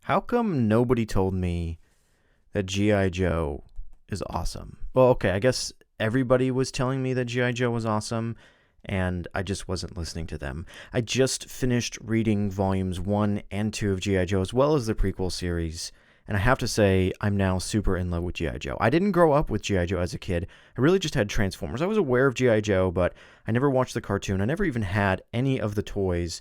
How come nobody told me that G.I. Joe is awesome? Well, okay, I guess everybody was telling me that G.I. Joe was awesome, and I just wasn't listening to them. I just finished reading volumes 1 and 2 of G.I. Joe, as well as the prequel series, and I have to say, I'm now super in love with G.I. Joe. I didn't grow up with G.I. Joe as a kid. I really just had Transformers. I was aware of G.I. Joe, but I never watched the cartoon. I never even had any of the toys.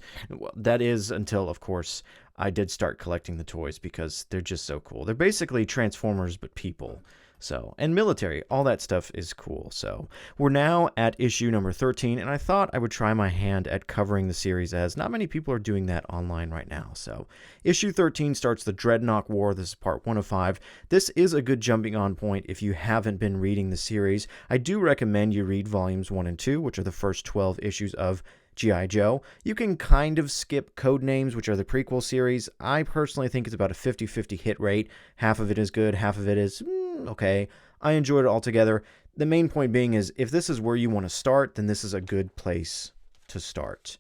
That is until, of course, I did start collecting the toys because they're just so cool. They're basically Transformers, but people. So, and military, all that stuff is cool. So, we're now at issue number 13, and I thought I would try my hand at covering the series, as not many people are doing that online right now. So, issue 13 starts the Dreadnok War. This is part 1 of 5. This is a good jumping on point if you haven't been reading the series. I do recommend you read volumes 1 and 2, which are the first 12 issues of G.I. Joe. You can kind of skip Codenames, which are the prequel series. I personally think it's about a 50-50 hit rate. Half of it is good, half of it is okay. I enjoyed it altogether. The main point being is, if this is where you want to start, then this is a good place to start.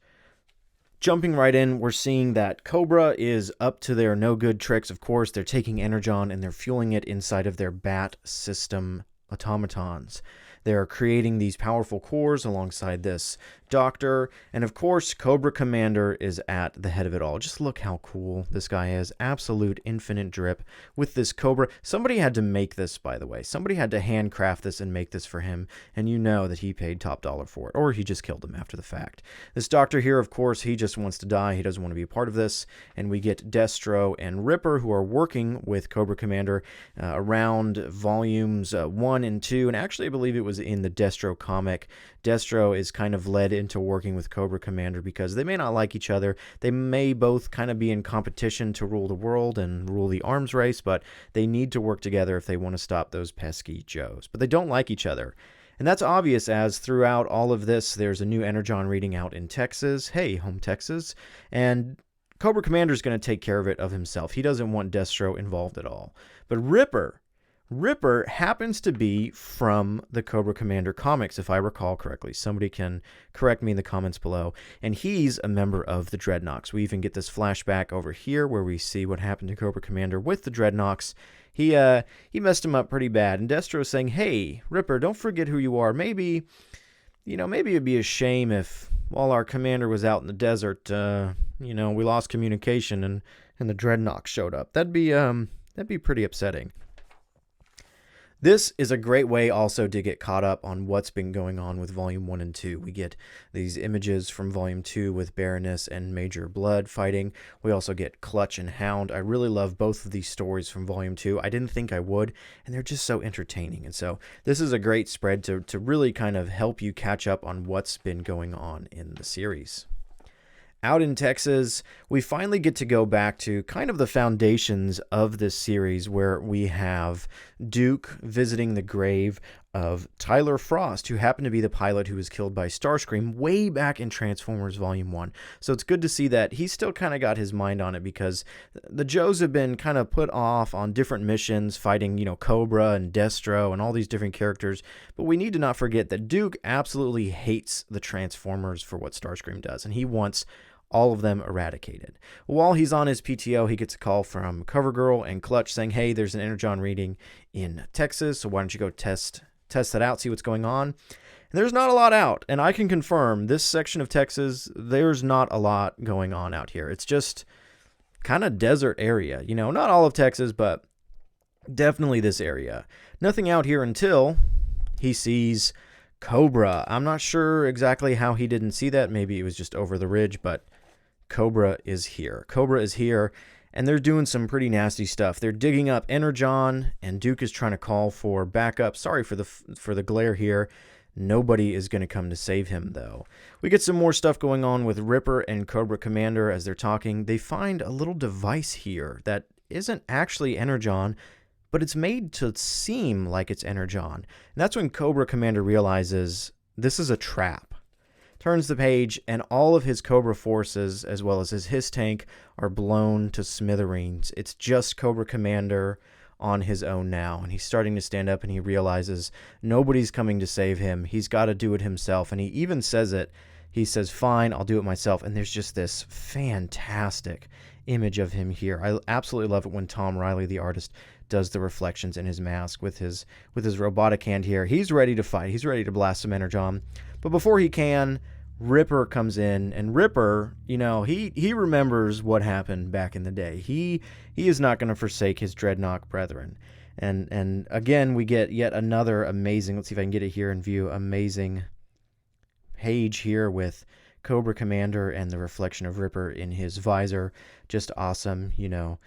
Jumping right in, we're seeing that Cobra is up to their no-good tricks. Of course, they're taking Energon and they're fueling it inside of their Bat System automatons. They're creating these powerful cores alongside this doctor, and of course, Cobra Commander is at the head of it all. Just look how cool this guy is. Absolute infinite drip with this Cobra. Somebody had to make this, by the way. Somebody had to handcraft this and make this for him, and you know that he paid top dollar for it, or he just killed him after the fact. This doctor here, of course, he just wants to die. He doesn't want to be a part of this, and we get Destro and Ripper, who are working with Cobra Commander around volumes 1 and 2, and actually I believe it was in the Destro comic. Destro is kind of led into working with Cobra Commander because they may not like each other. They may both kind of be in competition to rule the world and rule the arms race, but they need to work together if they want to stop those pesky Joes. But they don't like each other. And that's obvious, as throughout all of this, there's a new Energon reading out in Texas. Hey, home Texas. And Cobra Commander is going to take care of it of himself. He doesn't want Destro involved at all. But Ripper happens to be from the Cobra Commander comics, if I recall correctly. Somebody can correct me in the comments below. And he's a member of the Dreadnoks. We even get this flashback over here where we see what happened to Cobra Commander with the Dreadnoks. He messed him up pretty bad. And Destro's saying, hey, Ripper, don't forget who you are. Maybe it'd be a shame if while our commander was out in the desert, we lost communication and the Dreadnoks showed up. That'd be pretty upsetting. This is a great way also to get caught up on what's been going on with Volume 1 and 2. We get these images from Volume 2 with Baroness and Major Blood fighting. We also get Clutch and Hound. I really love both of these stories from Volume 2. I didn't think I would, and they're just so entertaining. And so this is a great spread to really kind of help you catch up on what's been going on in the series. Out in Texas, we finally get to go back to kind of the foundations of this series, where we have Duke visiting the grave of Tyler Frost, who happened to be the pilot who was killed by Starscream way back in Transformers Volume 1. So it's good to see that he's still kind of got his mind on it, because the Joes have been kind of put off on different missions, fighting, Cobra and Destro and all these different characters. But we need to not forget that Duke absolutely hates the Transformers for what Starscream does, and he wants all of them eradicated. While he's on his PTO, he gets a call from CoverGirl and Clutch saying, hey, there's an Energon reading in Texas, so why don't you go test that out, see what's going on. And there's not a lot out, and I can confirm this section of Texas, there's not a lot going on out here. It's just kind of desert area. Not all of Texas, but definitely this area. Nothing out here until he sees Cobra. I'm not sure exactly how he didn't see that. Maybe it was just over the ridge, but Cobra is here. Cobra is here, and they're doing some pretty nasty stuff. They're digging up Energon, and Duke is trying to call for backup. Sorry for the glare here. Nobody is going to come to save him, though. We get some more stuff going on with Ripper and Cobra Commander as they're talking. They find a little device here that isn't actually Energon, but it's made to seem like it's Energon. And that's when Cobra Commander realizes this is a trap. Turns the page, and all of his Cobra forces, as well as his tank, are blown to smithereens. It's just Cobra Commander on his own now, and he's starting to stand up, and he realizes nobody's coming to save him. He's got to do it himself, and he even says it. He says, fine, I'll do it myself. And there's just this fantastic image of him here. I absolutely love it when Tom Reilly, the artist, does the reflections in his mask with his robotic hand here. He's ready to fight. He's ready to blast some energon. But before he can, Ripper comes in, and Ripper, you know, he remembers what happened back in the day. He is not going to forsake his Dreadnok brethren. And again, we get yet another amazing, let's see if I can get it here in view, amazing page here with Cobra Commander and the reflection of Ripper in his visor. Just awesome, you know.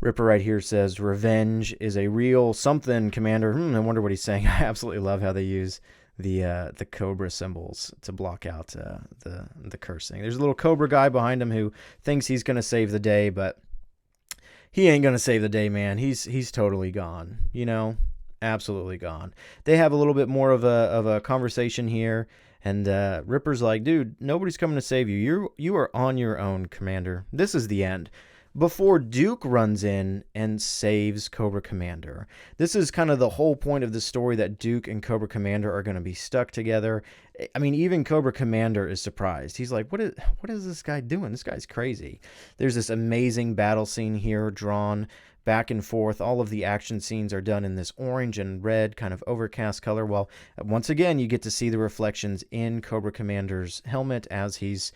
Ripper right here says, "Revenge is a real something, Commander." I wonder what he's saying. I absolutely love how they use the cobra symbols to block out the cursing. There's a little cobra guy behind him who thinks he's going to save the day, but he ain't going to save the day, man. He's totally gone, you know, absolutely gone. They have a little bit more of a conversation here, and Ripper's like, "Dude, nobody's coming to save you. You are on your own, Commander. This is the end." Before Duke runs in and saves Cobra Commander. This is kind of the whole point of the story, that Duke and Cobra Commander are going to be stuck together. I mean, even Cobra Commander is surprised. He's like, what is this guy doing? This guy's crazy. There's this amazing battle scene here drawn back and forth. All of the action scenes are done in this orange and red kind of overcast color. Well, once again, you get to see the reflections in Cobra Commander's helmet as he's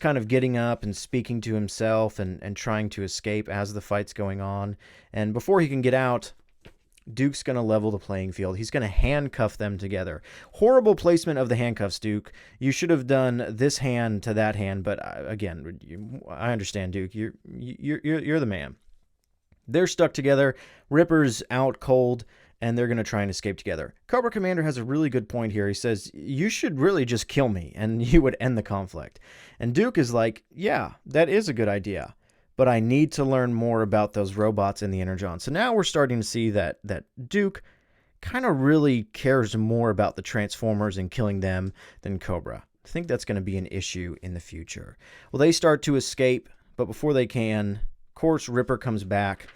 kind of getting up and speaking to himself and trying to escape as the fight's going on. And before he can get out, Duke's going to level the playing field. He's going to handcuff them together. Horrible placement of the handcuffs, Duke. You should have done this hand to that hand, but again, I understand, Duke. You're the man. They're stuck together. Ripper's out cold, and they're going to try and escape together. Cobra Commander has a really good point here. He says, "You should really just kill me, and you would end the conflict." And Duke is like, "Yeah, that is a good idea, but I need to learn more about those robots in the Energon." So now we're starting to see that Duke kind of really cares more about the Transformers and killing them than Cobra. I think that's going to be an issue in the future. Well, they start to escape, but before they can, of course, Ripper comes back,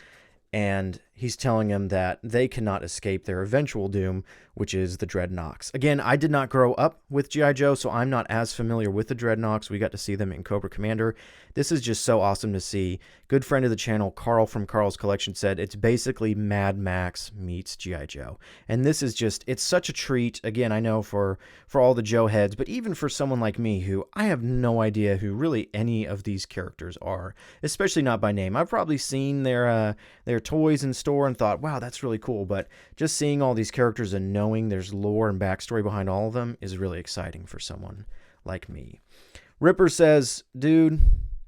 and he's telling him that they cannot escape their eventual doom, which is the Dreadnoks. Again, I did not grow up with G.I. Joe, so I'm not as familiar with the Dreadnoks. We got to see them in Cobra Commander. This is just so awesome to see. Good friend of the channel, Carl from Carl's Collection, said it's basically Mad Max meets G.I. Joe. And this is just, it's such a treat. Again, I know for all the Joe heads, but even for someone like me who I have no idea who really any of these characters are, especially not by name. I've probably seen their toys in store and thought, wow, that's really cool. But just seeing all these characters and knowing there's lore and backstory behind all of them is really exciting for someone like me. Ripper says, "Dude,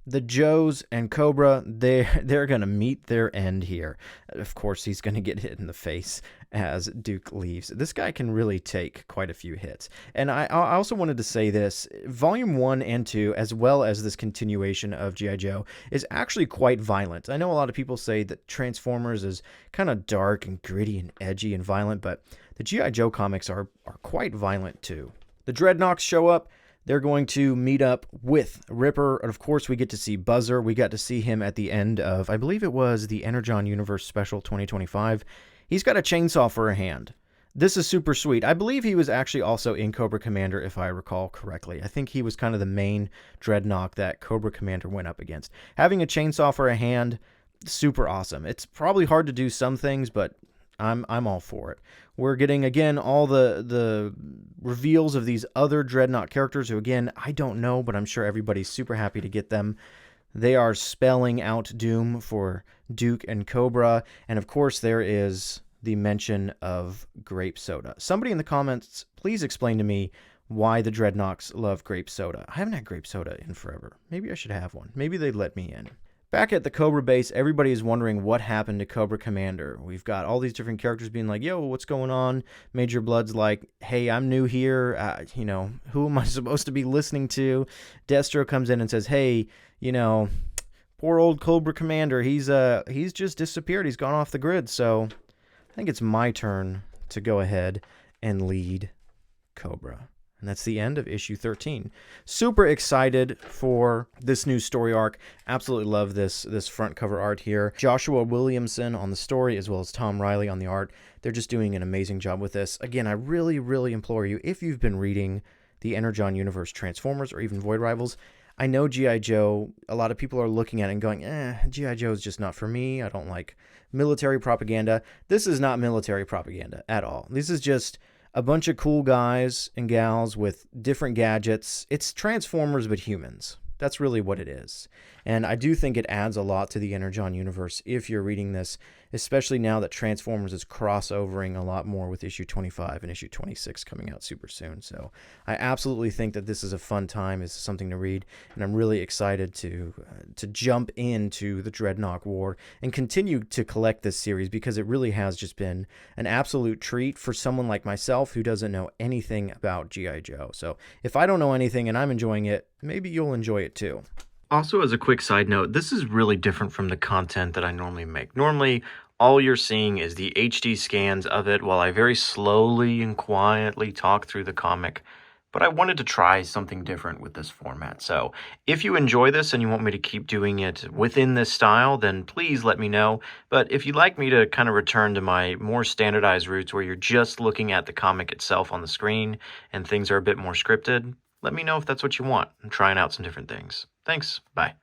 the Joes and Cobra, they're going to meet their end here." Of course, he's going to get hit in the face as Duke leaves. This guy can really take quite a few hits. And I also wanted to say this. Volume 1 and 2, as well as this continuation of G.I. Joe, is actually quite violent. I know a lot of people say that Transformers is kind of dark and gritty and edgy and violent, but the G.I. Joe comics are quite violent too. The Dreadnoks show up. They're going to meet up with Ripper. And of course, we get to see Buzzer. We got to see him at the end of, I believe it was the Energon Universe Special 2025. He's got a chainsaw for a hand. This is super sweet. I believe he was actually also in Cobra Commander, if I recall correctly. I think he was kind of the main Dreadnok that Cobra Commander went up against. Having a chainsaw for a hand, super awesome. It's probably hard to do some things, but I'm all for it. We're getting, again, all the reveals of these other Dreadnok characters who, again, I don't know, but I'm sure everybody's super happy to get them. They are spelling out doom for Duke and Cobra. And, of course, there is the mention of grape soda. Somebody in the comments, please explain to me why the Dreadnoks love grape soda. I haven't had grape soda in forever. Maybe I should have one. Maybe they'd let me in. Back at the Cobra base, everybody is wondering what happened to Cobra Commander. We've got all these different characters being like, yo, what's going on? Major Blood's like, hey, I'm new here. Who am I supposed to be listening to? Destro comes in and says, hey, poor old Cobra Commander. He's just disappeared. He's gone off the grid. So I think it's my turn to go ahead and lead Cobra. And that's the end of issue 13. Super excited for this new story arc. Absolutely love this front cover art here. Joshua Williamson on the story, as well as Tom Reilly on the art. They're just doing an amazing job with this. Again, I really, really implore you, if you've been reading the Energon Universe Transformers or even Void Rivals, I know G.I. Joe, a lot of people are looking at it and going, G.I. Joe is just not for me. I don't like military propaganda. This is not military propaganda at all. This is just a bunch of cool guys and gals with different gadgets. It's Transformers, but humans. That's really what it is. And I do think it adds a lot to the Energon universe if you're reading this, especially now that Transformers is crossovering a lot more with issue 25 and issue 26 coming out super soon. So I absolutely think that this is a fun time. It's something to read, and I'm really excited to jump into the Dreadnok War and continue to collect this series, because it really has just been an absolute treat for someone like myself who doesn't know anything about G.I. Joe. So if I don't know anything and I'm enjoying it, maybe you'll enjoy it too. Also, as a quick side note, this is really different from the content that I normally make. Normally, all you're seeing is the HD scans of it while I very slowly and quietly talk through the comic. But I wanted to try something different with this format. So if you enjoy this and you want me to keep doing it within this style, then please let me know. But if you'd like me to kind of return to my more standardized roots where you're just looking at the comic itself on the screen and things are a bit more scripted, let me know if that's what you want. I'm trying out some different things. Thanks. Bye.